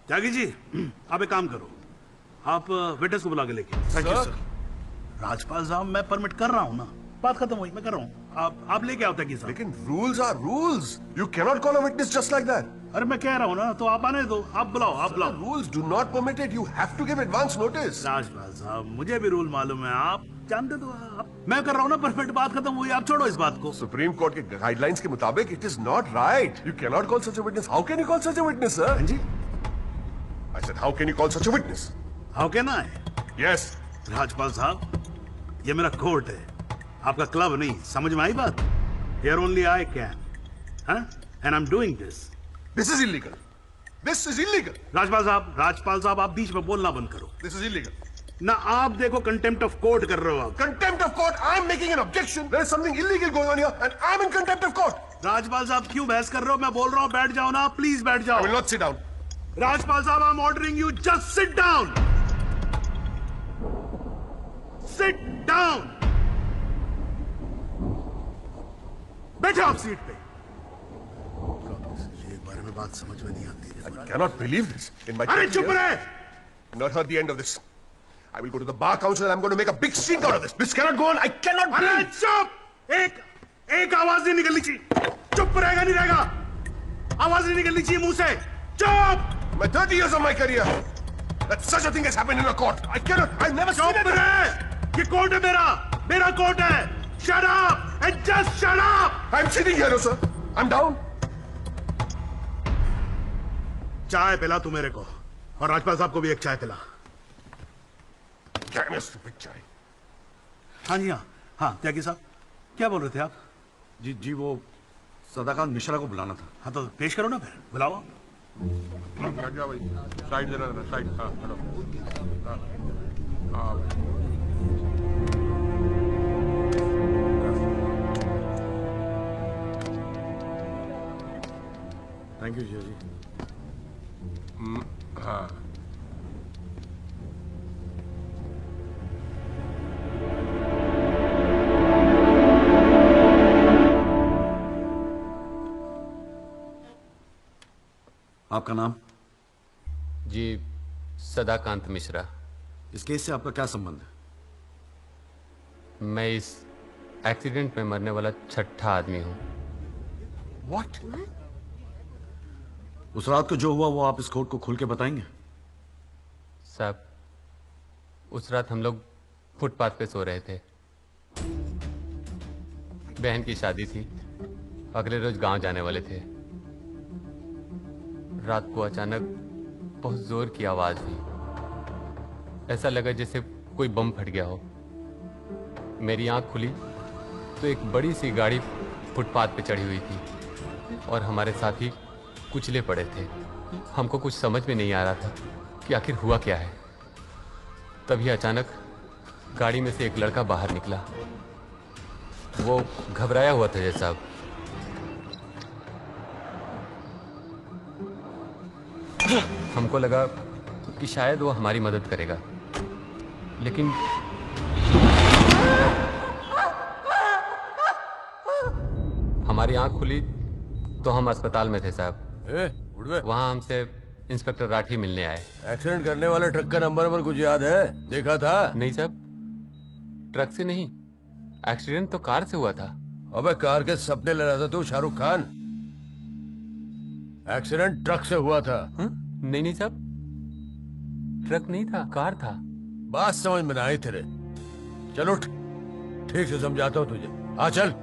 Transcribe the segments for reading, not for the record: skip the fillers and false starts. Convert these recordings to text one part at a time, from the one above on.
त्यागी जी, आप एक काम करो, आप विटनेस को बुला के लेके। Thank you sir. राजपाल साहब, मैं परमिट कर रहा हूँ ना, बात खत्म हुई, मैं कर रहा हूँ। आप लेके आओ त्यागी साहब। लेकिन rules are rules. You cannot call a witness just like that. अरे मैं कह रहा हूँ ना, तो आप आने दो, आप बुलाओ। Rules do not permit it. You have to give advance notice. Rajpal साहब, मुझे भी रूल मालूम है, आप जानते तो आप। मैं कर रहा हूँ ना परमिट, बात खत्म हुई, आप छोड़ो इस बात को। सुप्रीम कोर्ट के गाइडलाइंस के मुताबिक it is not right. You cannot call such a witness. How can you call such a witness, sir? हाँ जी, I said how can you call such a witness? How can I? Yes. Rajpal साहब, ये मेरा court है, आपका club नहीं, समझ में आई बात? Here only I can, huh? And I'm doing this. This is illegal. This is illegal. Rajpal साहब, आप बीच में बोलना बंद करो। This is illegal. ना आप देखो कंटेम्प्ट ऑफ कोर्ट कर रहे हो आप। Contempt of court. I'm making an objection. There is something illegal going on here, and I'm in contempt of court. Rajpal साहब क्यों बहस कर रहे हो? मैं बोल रहा हूँ बैठ जाओ ना, प्लीज बैठ I जाओ। will not sit down. Rajpal साहब, I'm ordering you, just sit down. Sit down. बैठो आप सीट पे। एक बारे में बात समझ में नहीं आती। I cannot believe this. In my अरे 20 चुप years, रहे। I've not heard the end of this. I will go to the bar council and I'm going to make a big stink out of this. This cannot go on. I cannot अरे breathe. चुप! एक आवाज नहीं निकलनी चाहिए। चुप रहेगा नहीं रहेगा? आवाज नहीं निकलनी चाहिए मुंह से। चुप! My 30 years of my career, that such a thing has happened in a court. I cannot. I've never seen चुप it. रहे! ये कोर्ट है मेरा कोर्ट है। Shut up and just shut up! I'm sitting here, sir. I'm down. चाय पिला तू मेरे को, और राजपाल साहब को भी एक चाय पिला। Damn your stupid chai. हाँ जी, हाँ त्यागी साहब, क्या बोल रहे थे आप? जी वो सदाकांत मिश्रा को बुलाना था। हाँ तो पेश करो ना, फिर बुलाओ। साइड देना, साइड। हाँ, हेलो। थैंक यू जी। हाँ। आपका नाम? जी, सदाकांत मिश्रा। इस केस से आपका क्या संबंध है? मैं इस एक्सीडेंट में मरने वाला छठा आदमी हूँ। What? उस रात को जो हुआ वो आप इस कोर्ट को खुल के बताएंगे? साहब, उस रात हम लोग फुटपाथ पे सो रहे थे। बहन की शादी थी, अगले रोज गांव जाने वाले थे। रात को अचानक बहुत जोर की आवाज हुई। ऐसा लगा जैसे कोई बम फट गया हो। मेरी आंख खुली तो एक बड़ी सी गाड़ी फुटपाथ पे चढ़ी हुई थी और हमारे साथी कुचले पड़े थे। हमको कुछ समझ में नहीं आ रहा था कि आखिर हुआ क्या है। तभी अचानक गाड़ी में से एक लड़का बाहर निकला। वो घबराया हुआ था जैसा। हमको लगा कि शायद वो हमारी मदद करेगा, लेकिन हमारी आंख खुली तो हम अस्पताल में थे साहब। वहाँ हमसे इंस्पेक्टर राठी मिलने आए। एक्सीडेंट करने वाले ट्रक का नंबर कुछ याद है? देखा था? नहीं साहब, ट्रक से नहीं, एक्सीडेंट तो कार से हुआ था। अबे कार के सपने ले रहा था तू शाहरुख खान। एक्सीडेंट ट्रक से हुआ था। नहीं साहब, ट्रक नहीं था, कार था। बात समझ में आई तेरे। चलो ठीक से समझाता हूँ तुझे। आ चल।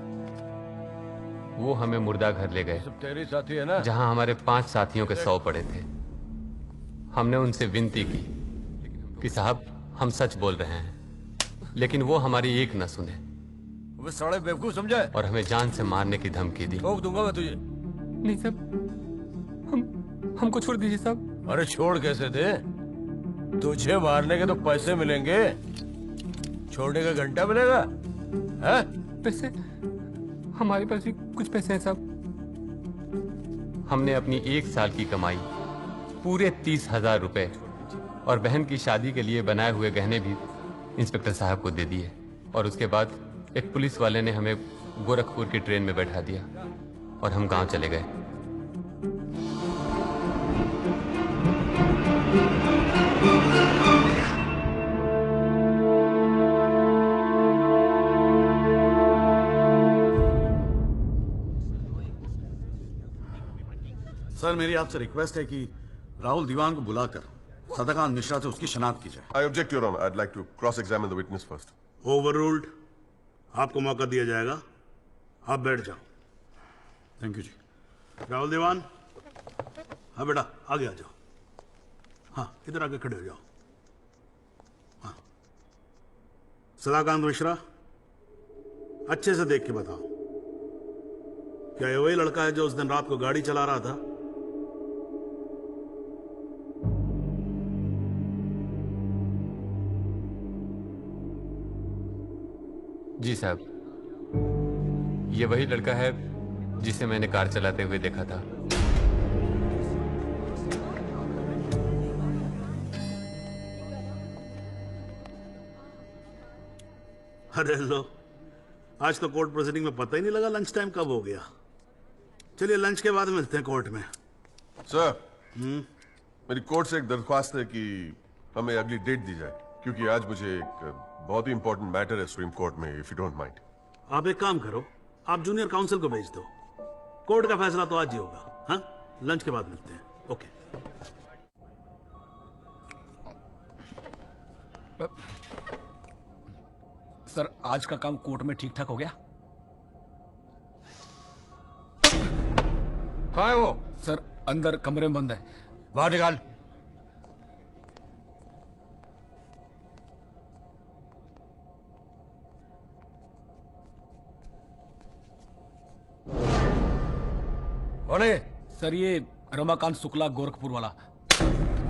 वो हमें मुर्दा घर ले गए, सब तेरी साथी है ना? जहां हमारे 5 साथियों के 100 पड़े थे। हमने उनसे विनती की कि साहब हम सच बोल रहे हैं, लेकिन वो हमारी एक न सुने। वो साले बेवकूफ समझा है और हमें जान से मारने की धमकी दी। ठोक दूंगा मैं तुझे। नहीं साहब, हमको छोड़ दीजिए साहब। अरे छोड़ कैसे दे? तुझे मारने के तो पैसे मिलेंगे, छोड़ने का घंटा मिलेगा? है? पैसे? हमारे पास भी कुछ पैसे हैं साहब। हमने अपनी 1 साल की कमाई पूरे 30,000 रुपए और बहन की शादी के लिए बनाए हुए गहने भी इंस्पेक्टर साहब को दे दिए। और उसके बाद एक पुलिस वाले ने हमें गोरखपुर की ट्रेन में बैठा दिया। और हम गांव चले गए। सर मेरी आपसे रिक्वेस्ट है कि राहुल दीवान को बुलाकर सदाकांत मिश्रा से उसकी शनाख्त की जाए। I object, Your Honor. I'd like to cross-examine the witness first. Overruled. आपको मौका दिया जाएगा, आप बैठ जाओ। थैंक यू जी। राहुल दीवान, हाँ बेटा आगे आ जाओ। हाँ इधर आके खड़े हो जाओ। हाँ सदाकांत मिश्रा, अच्छे से देख के बताओ, क्या ये वही लड़का है जो उस दिन रात को गाड़ी चला रहा था? जी साहब, ये वही लड़का है जिसे मैंने कार चलाते हुए देखा था। अरे लो, आज तो कोर्ट प्रोसीडिंग में पता ही नहीं लगा लंच टाइम कब हो गया। चलिए लंच के बाद मिलते हैं कोर्ट में। सर, मेरी कोर्ट से एक दरख्वास्त है कि हमें अगली डेट दी जाए, क्योंकि आज मुझे एक बहुत ही इंपॉर्टेंट मैटर है सुप्रीम कोर्ट में, इफ यू डोंट माइंड। आप एक काम करो, आप जूनियर काउंसिल को भेज दो। कोर्ट का फैसला तो आज ही होगा। हाँ लंच के बाद मिलते हैं। ओके। सर आज का काम कोर्ट में ठीक ठाक हो गया? कहाँ है वो? सर अंदर कमरे में बंद है। बाहर निकाल। कौन है? सर ये रमाकांत शुक्ला, गोरखपुर वाला।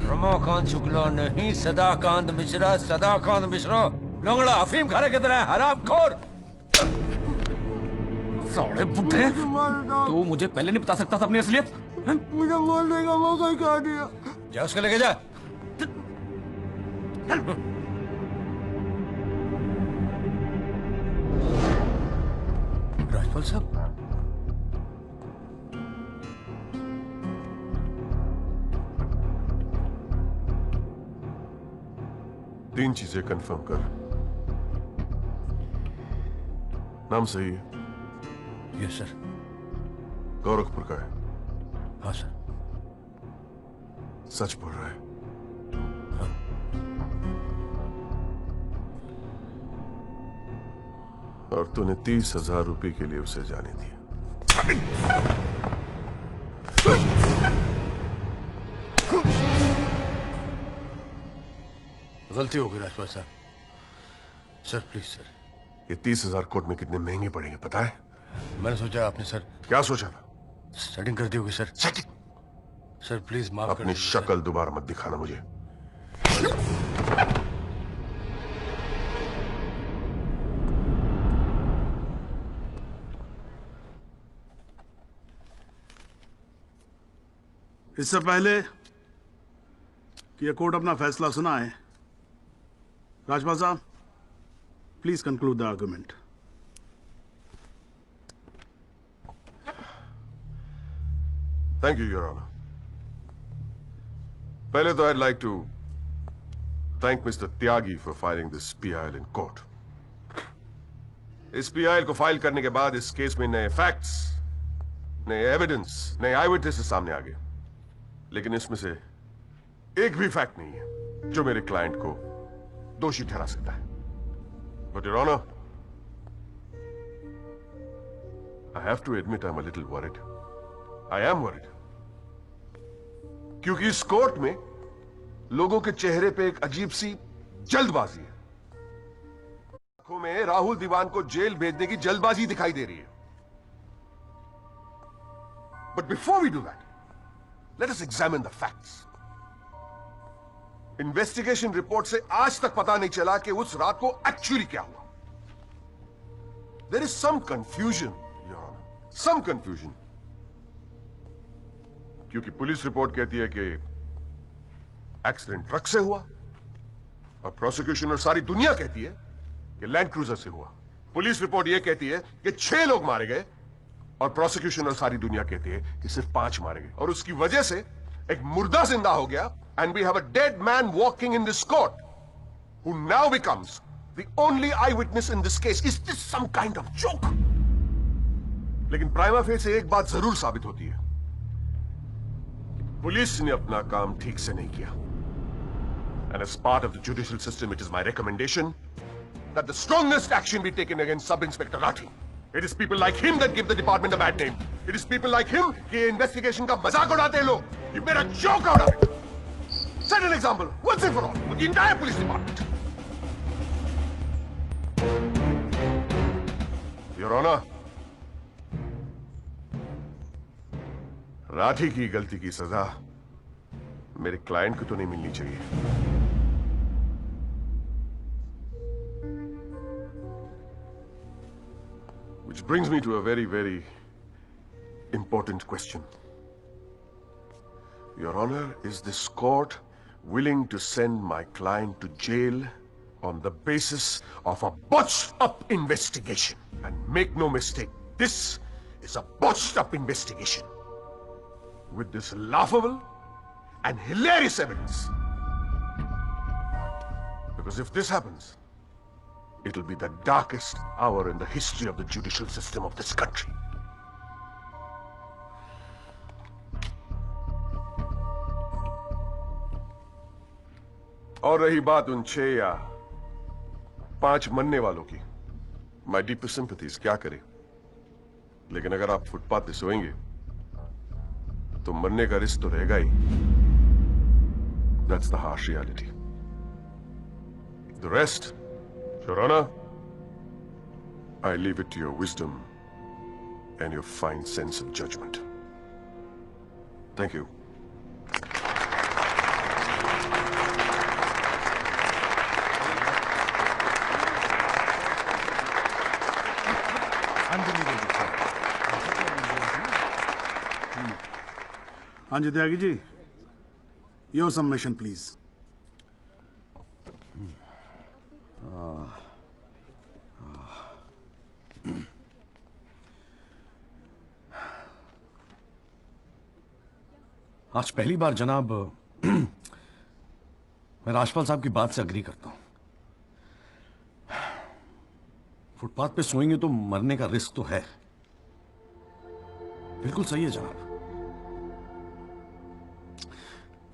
रमाकांत शुक्ला नहीं, सदाकांत मिश्रा। सदाकांत मिश्रा लंगड़ा अफीम खाने की तरह हरामखोर। साले बुड्ढे, तू मुझे पहले नहीं बता सकता था अपनी असलियत? मुझे बोलने का मौका ही कहा दिया। जा उसको लेके जा। राजपाल साहब, तीन चीजें कंफर्म कर। नाम सही है? Yes sir. गोरखपुर का है? हाँ सर। सच बोल रहा है? और तूने 30,000 रुपए के लिए उसे जाने दिया। गलती हो गई राजपाल साहब। Sir please sir. ये 30,000 कोर्ट में कितने महंगे पड़ेंगे पता है? मैंने सोचा आपने सर क्या सोचा था? सेटिंग कर दी होगी सर। सेटिंग? सर प्लीज माफ कर अपनी दीजिए, शक्ल दोबारा मत दिखाना मुझे। इससे पहले कि यह कोर्ट अपना फैसला सुनाए, राजपाल साहब please conclude the argument. Thank you your honour. पहले तो I'd like to thank Mr. Tyagi for filing this PIL in court. इस PIL को फाइल करने के बाद इस केस में नए फैक्ट्स, नए एविडेंस, नए आई विटनेसेस सामने आ गए, लेकिन इसमें से एक भी फैक्ट नहीं है जो मेरे क्लाइंट को दोषी ठहरा सकता है। But Your Honor, I have to admit I'm a little worried. I am worried. क्योंकि इस कोर्ट में लोगों के चेहरे पे एक अजीब सी जल्दबाजी है। आंखों में राहुल दीवान को जेल भेजने की जल्दबाजी दिखाई दे रही है। But before we do that, let us examine the facts. Investigation report से आज तक पता नहीं चला कि उस रात को एक्चुअली क्या हुआ। There is some confusion, Your Honor. Some confusion. क्योंकि पुलिस रिपोर्ट कहती है कि एक्सीडेंट ट्रक से हुआ, और प्रोसिक्यूशन और सारी दुनिया कहती है कि लैंड क्रूजर से हुआ। पुलिस रिपोर्ट यह कहती है कि 6 लोग मारे गए और प्रोसिक्यूशन और सारी दुनिया कहती है कि सिर्फ 5 मारे गए और उसकी वजह से एक मुर्दा जिंदा हो गया and we have a dead man walking in this court who now becomes the only eye witness in this case. Is this some kind of joke? लेकिन प्राइमा फेसी एक बात जरूर साबित होती है, पुलिस ने अपना काम ठीक से नहीं किया. And as part of the judicial system, it is my recommendation that the strongest action be taken against Sub-Inspector Rathi. It is people like him that give the department a bad name. It is people like him कि investigation का मजाक उड़ाते हैं लोग. You made a joke out of it. Set an example, once and for all, with the entire police department. Your Honor, Rathi की गलती की सजा मेरे क्लाइंट को तो नहीं मिलनी चाहिए. Which brings me to a very, very important question. Your Honor, is this court willing to send my client to jail on the basis of a botched-up investigation? And make no mistake, this is a botched-up investigation with this laughable and hilarious evidence. Because if this happens, it'll be the darkest hour in the history of the judicial system of this country. और रही बात उन 6 या 5 मरने वालों की, my deepest sympathies, क्या करें? लेकिन अगर आप फुटपाथ पे सोएंगे तो मरने का रिस्क तो रहेगा ही. That's the harsh reality. The rest, Your Honor, I leave it to your wisdom and your fine sense of judgment. Thank you. हाँ जी Tyagi ji, your submission please. आज पहली बार जनाब मैं राजपाल साहब की बात से अग्री करता हूं. फुटपाथ पे सोएंगे तो मरने का रिस्क तो है. बिल्कुल सही है जनाब.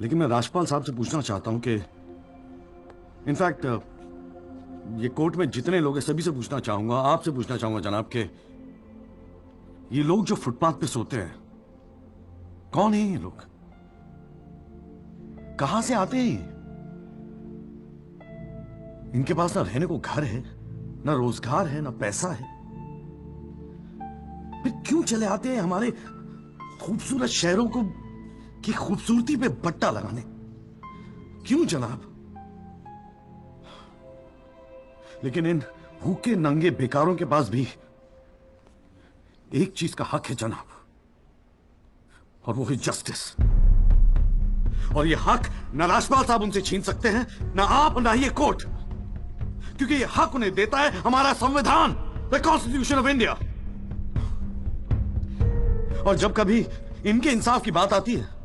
लेकिन मैं राजपाल साहब से पूछना चाहता हूं कि इनफैक्ट ये कोर्ट में जितने लोग हैं सभी से पूछना चाहूंगा, आपसे पूछना चाहूंगा जनाब कि ये लोग जो फुटपाथ पे सोते हैं कौन है? ये लोग कहां से आते हैं? इनके पास ना रहने को घर है, ना रोजगार है, ना पैसा है. फिर क्यों चले आते हैं हमारे खूबसूरत शहरों को की खूबसूरती पे बट्टा लगाने? क्यों जनाब? लेकिन इन भूखे नंगे बेकारों के पास भी एक चीज का हक है जनाब, और वो है जस्टिस. और ये हक ना राजपाल साहब उनसे छीन सकते हैं, ना आप, ना ये कोर्ट, क्योंकि ये हक उन्हें देता है हमारा संविधान, द कॉन्स्टिट्यूशन ऑफ इंडिया. और जब कभी इनके इंसाफ की बात आती है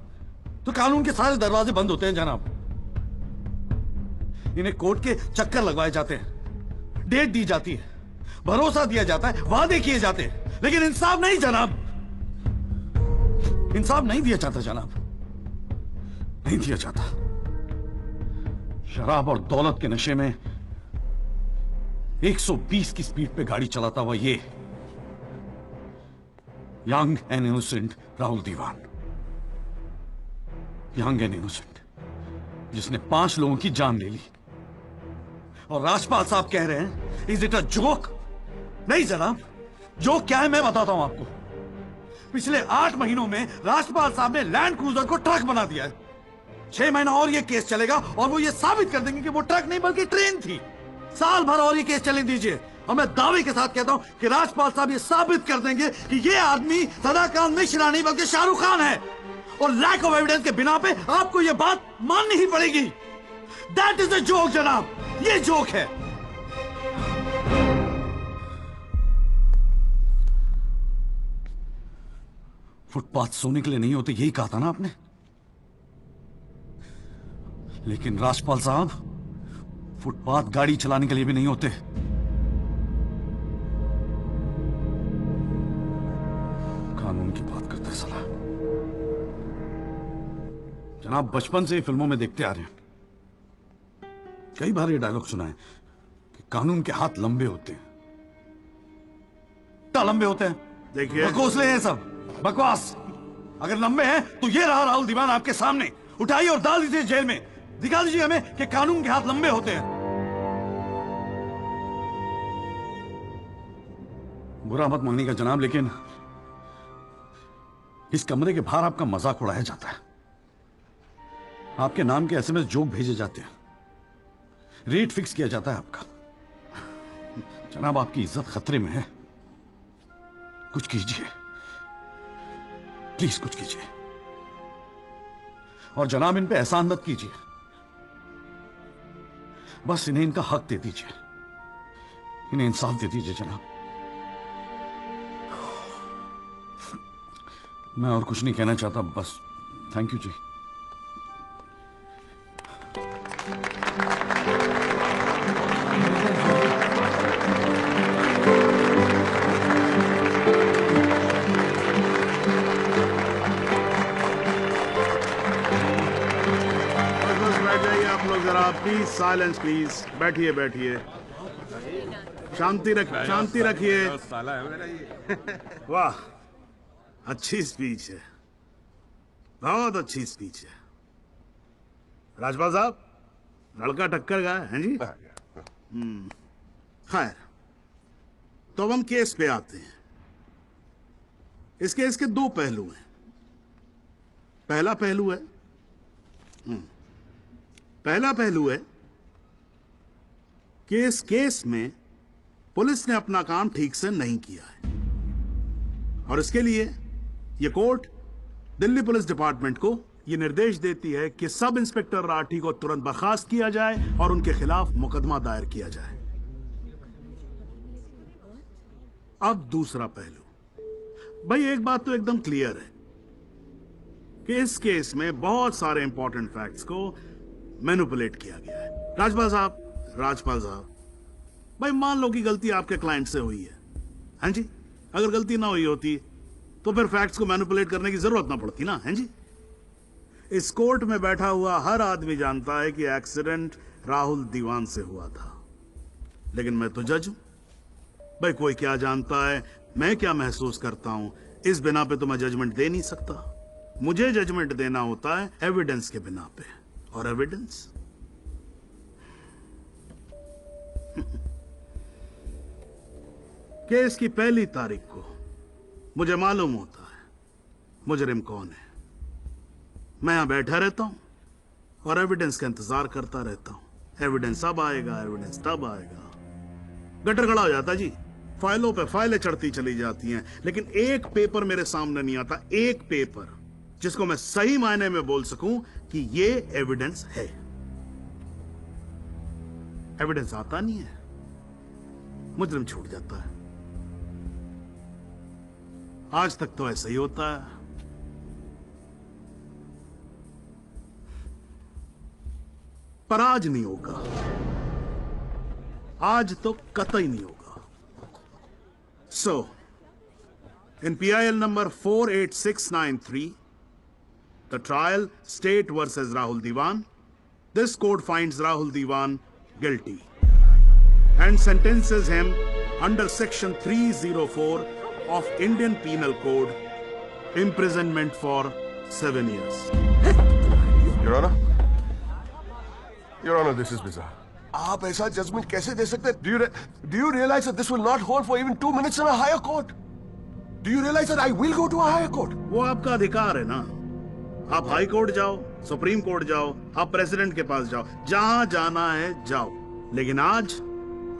तो कानून के सारे दरवाजे बंद होते हैं जनाब. इन्हें कोर्ट के चक्कर लगवाए जाते हैं, डेट दी जाती है, भरोसा दिया जाता है, वादे किए जाते हैं, लेकिन इंसाफ नहीं जनाब. इंसाफ नहीं दिया जाता जनाब, नहीं दिया जाता. शराब और दौलत के नशे में 120 की स्पीड पे गाड़ी चलाता हुआ ये young and innocent Rahul Diwan, young and innocent, जिसने 5 लोगों की जान ले ली. और राजपाल साहब कह रहे हैं इज इट अ जोक? नहीं जनाब, जोक क्या है मैं बताता हूं आपको. पिछले 8 महीनों में राजपाल साहब ने लैंड क्रूजर को ट्रक बना दिया है. 6 महीना और ये केस चलेगा और वो ये साबित कर देंगे कि वो ट्रक नहीं बल्कि ट्रेन थी. साल भर और ये केस चलने दीजिए और मैं दावे के साथ कहता हूं कि राजपाल साहब ये साबित कर देंगे कि ये आदमी सदाकांत मिश्रा नहीं बल्कि शाहरुख खान है. और लैक ऑफ एविडेंस के बिना पे आपको ये बात माननी ही पड़ेगी. दैट इज द जोक जनाब, ये जोक है. फुटपाथ सोने के लिए नहीं होते, यही कहा था ना आपने। लेकिन राजपाल साहब, फुटपाथ गाड़ी चलाने के लिए भी नहीं होते। कानून की बात करते हैं साला। जनाब, बचपन से ही फिल्मों में देखते आ रहे हैं, कई बार ये डायलॉग सुना है कि कानून के हाथ लंबे होते हैं। क्या लंबे होते हैं? देखिए, बकवास हैं सब, बकवास। अगर लंबे हैं तो ये रहा राहुल दीवान आपके सामने, उठाइए और डाल दीजिए जेल में। दिखा दीजिए हमें कि कानून के हाथ लंबे होते हैं। बुरा मत मानिएगा जनाब, लेकिन इस कमरे के बाहर आपका मजाक उड़ाया जाता है। आपके नाम के एसएमएस जोक भेजे जाते हैं, रेट फिक्स किया जाता है आपका। जनाब, आपकी इज्जत खतरे में है, कुछ कीजिए, प्लीज कुछ कीजिए। और जनाब, इन पे एहसान मत कीजिए, बस इन्हें इनका हक दे दीजिए, इन्हें इंसाफ दे दीजिए जनाब। मैं और कुछ नहीं कहना चाहता, बस थैंक यू जी। प्लीज साइलेंस, प्लीज बैठिए बैठिए, शांति रखिए, शांति रखिए। वाह, अच्छी स्पीच है, बहुत अच्छी स्पीच है। राजपाल साहब, लड़का टक्कर गया है जी। खैर, तो अब हम केस पे आते हैं। इस केस के दो पहलू हैं। पहला पहलू है कि इस केस में पुलिस ने अपना काम ठीक से नहीं किया है, और इसके लिए यह कोर्ट दिल्ली पुलिस डिपार्टमेंट को यह निर्देश देती है कि सब इंस्पेक्टर राठी को तुरंत बर्खास्त किया जाए और उनके खिलाफ मुकदमा दायर किया जाए। अब दूसरा पहलू, भाई एक बात तो एकदम क्लियर है कि इस केस में बहुत सारे इंपॉर्टेंट फैक्ट्स को मैनिपुलेट किया गया है। राजपाल साहब, भाई मान लो कि गलती आपके क्लाइंट से हुई है, हैं जी? अगर गलती ना हुई होती तो फिर फैक्ट्स को मैनिपुलेट करने की जरूरत ना पड़ती ना, हैं जी? इस कोर्ट में बैठा हुआ हर आदमी जानता है कि एक्सीडेंट राहुल दीवान से हुआ था, लेकिन मैं तो जज हूं। भाई कोई क्या जानता है, मैं क्या महसूस करता हूं, इस बिना पे तो मैं जजमेंट दे नहीं सकता। मुझे जजमेंट देना होता है एविडेंस के बिना पे, और एविडेंस केस की पहली तारीख को मुझे मालूम होता है मुजरिम कौन है। मैं यहां बैठा रहता हूं और एविडेंस का इंतजार करता रहता हूं। एविडेंस अब आएगा, एविडेंस तब आएगा। गटर खड़ा हो जाता जी, फाइलों पे फाइलें चढ़ती चली जाती हैं, लेकिन एक पेपर मेरे सामने नहीं आता, एक पेपर जिसको मैं सही मायने में बोल सकूं कि ये एविडेंस है। एविडेंस आता नहीं है, मुजरिम छूट जाता है। आज तक तो ऐसा ही होता है। पर आज नहीं होगा, आज तो कतई नहीं होगा। सो इन PIL number 48693, the trial State versus Rahul Diwan, this court finds Rahul Diwan guilty and sentences him under section 304 of Indian Penal Code, imprisonment for 7 years. Your Honor, this is bizarre. आप ऐसा judgement कैसे दे सकते हैं? Do you realize that this will not hold for even 2 minutes in a higher court? Do you realize that I will go to a higher court? वो आपका अधिकार है ना, आप हाई कोर्ट जाओ, सुप्रीम कोर्ट जाओ, आप प्रेसिडेंट के पास जाओ, जहां जाना है जाओ। लेकिन आज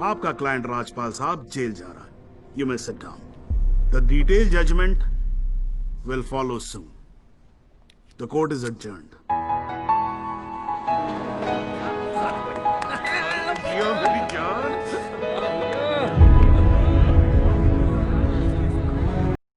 आपका क्लाइंट राजपाल साहब जेल जा रहा है। You may sit down. The detailed judgment will follow soon. The court is adjourned.